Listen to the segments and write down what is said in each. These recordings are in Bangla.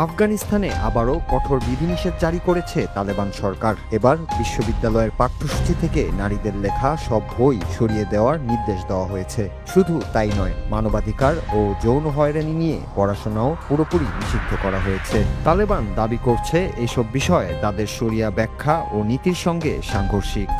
আফগানিস্তানে আবারও কঠোর বিধিনিষেধ জারি করেছে তালেবান সরকার। এবার বিশ্ববিদ্যালয়ের পাঠ্যসূচি থেকে নারীদের লেখা সব বই সরিয়ে দেওয়ার নির্দেশ দেওয়া হয়েছে। শুধু তাই নয়, মানবাধিকার ও যৌন হয়রানি নিয়ে পড়াশোনাও পুরোপুরি নিষিদ্ধ করা হয়েছে। তালেবান দাবি করছে এসব বিষয় তাদের শরিয়া ব্যাখ্যা ও নীতির সঙ্গে সাংঘর্ষিক।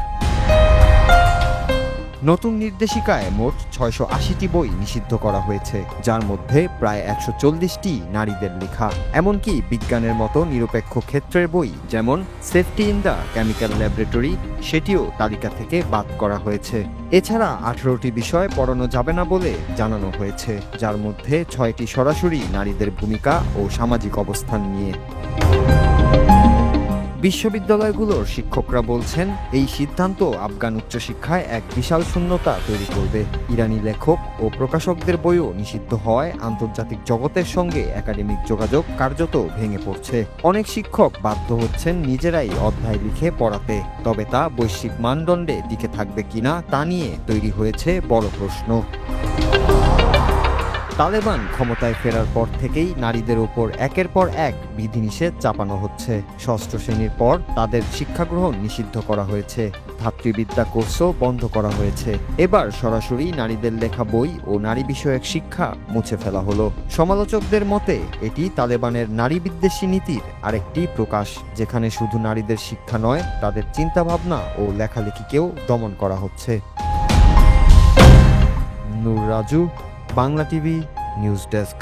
নতুন নির্দেশিকায় মোট ৬৮০টি বই নিষিদ্ধ করা হয়েছে, যার মধ্যে প্রায় ১৪০টি নারীদের লেখা। এমনকি বিজ্ঞানের মতো নিরপেক্ষ ক্ষেত্রের বই, যেমন safety in the chemical laboratory, সেটিও তালিকা থেকে বাদ করা হয়েছে। এছাড়া ১৮টি বিষয় পড়ানো যাবে না বলে জানানো হয়েছে, যার মধ্যে ৬টি সরাসরি নারীদের ভূমিকা ও সামাজিক অবস্থান নিয়ে। বিশ্ববিদ্যালয়গুলোর শিক্ষকরা বলছেন, এই সিদ্ধান্ত আফগান উচ্চশিক্ষায় এক বিশাল শূন্যতা তৈরি করবে। ইরানি লেখক ও প্রকাশকদের বইও নিষিদ্ধ হওয়ায় আন্তর্জাতিক জগতের সঙ্গে একাডেমিক যোগাযোগ কার্যত ভেঙে পড়ছে। অনেক শিক্ষক বাধ্য হচ্ছেন নিজেরাই অধ্যায় লিখে পড়াতে, তবে তা বৈশ্বিক মানদণ্ডে টিকে থাকবে কিনা তা নিয়ে তৈরি হয়েছে বড় প্রশ্ন। তালেবান ক্ষমতায় ফেরার পর থেকেই নারীদের ওপর একের পর এক বিধিনিষেধ চাপানো হচ্ছে। ষষ্ঠ শ্রেণীর পর তাদের শিক্ষাগ্রহণ নিষিদ্ধ করা হয়েছে, ধাত্রীবিদ্যা কোর্সও বন্ধ করা হয়েছে। এবার সরাসরি নারীদের লেখা বই ও নারী বিষয়ক শিক্ষা মুছে ফেলা হলো। সমালোচকদের মতে এটি তালেবানের নারী বিদ্বেষী নীতির আরেকটি প্রকাশ, যেখানে শুধু নারীদের শিক্ষা নয়, তাদের চিন্তাভাবনা ও লেখালেখিকেও দমন করা হচ্ছে। Nur Raju, Bangla TV news desk.